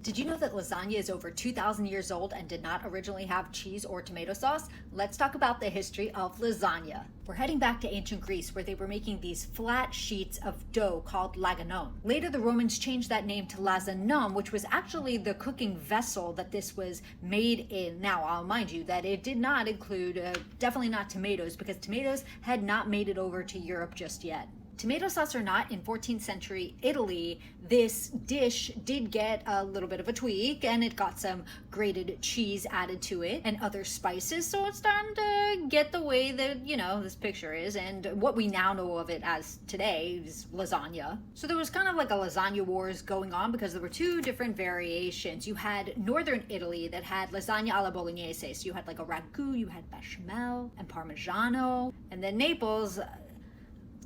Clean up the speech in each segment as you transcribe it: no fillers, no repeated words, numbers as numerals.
Did you know that lasagna is over 2,000 years old and did not originally have cheese or tomato sauce? Let's talk about the history of lasagna. We're heading back to ancient Greece, where they were making these flat sheets of dough called laganon. Later, the Romans changed that name to lasanum, which was actually the cooking vessel that this was made in. Now, I'll mind you that it did not include, definitely not tomatoes, because tomatoes had not made it over to Europe just yet. Tomato sauce or not, in 14th century Italy, this dish did get a little bit of a tweak, and it got some grated cheese added to it and other spices, so it's starting to get the way that, this picture is, and what we now know of it as today is lasagna. So there was kind of like a Lasagna Wars going on, because there were two different variations. You had northern Italy that had lasagna alla bolognese, so you had like a ragu, you had bechamel and parmigiano, and then Naples,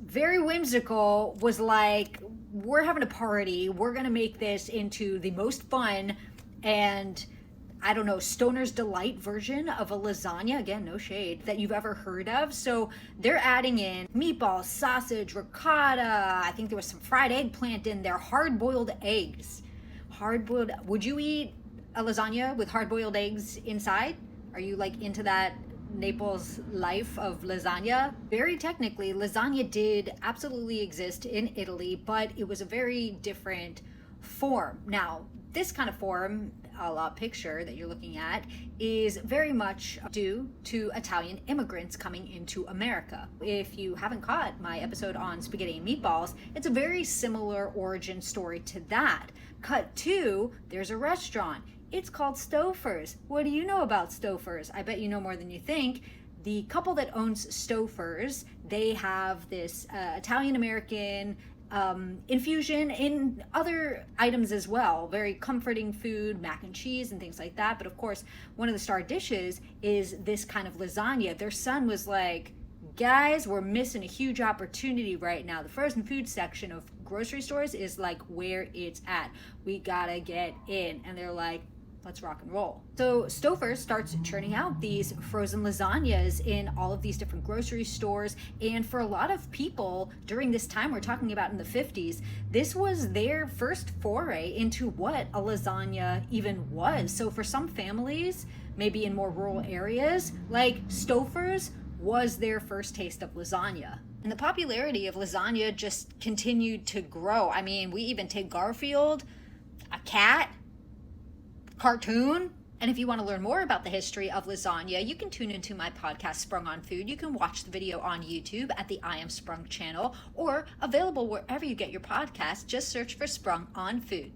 very whimsical, was like, we're having a party, we're gonna make this into the most fun and, I don't know, stoner's delight version of a lasagna, again, no shade, that you've ever heard of. So they're adding in meatballs, sausage, ricotta, I think there was some fried eggplant in there, hard-boiled eggs. Would you eat a lasagna with hard-boiled eggs inside? Are you like into that Naples life of lasagna? Very technically, lasagna did absolutely exist in Italy, but it was a very different form. Now, this kind of form, a la picture that you're looking at, is very much due to Italian immigrants coming into America. If you haven't caught my episode on spaghetti and meatballs, it's a very similar origin story to that. Cut to, there's a restaurant. It's called Stoofers. What do you know about Stoofers? I bet you know more than you think. The couple that owns Stoofers, they have this Italian-American infusion in other items as well. Very comforting food, mac and cheese and things like that. But of course, one of the star dishes is this kind of lasagna. Their son was like, guys, we're missing a huge opportunity right now. The frozen food section of grocery stores is like where it's at. We gotta get in. And they're like, let's rock and roll. So Stouffer starts churning out these frozen lasagnas in all of these different grocery stores. And for a lot of people during this time, we're talking about in the 50s, this was their first foray into what a lasagna even was. So for some families, maybe in more rural areas, like Stouffer's was their first taste of lasagna. And the popularity of lasagna just continued to grow. I mean, we even take Garfield, a cat, cartoon. And if you want to learn more about the history of lasagna, you can tune into my podcast, Sprung on Food. You can watch the video on YouTube at the I Am Sprung channel, or available wherever you get your podcasts. Just search for Sprung on Food.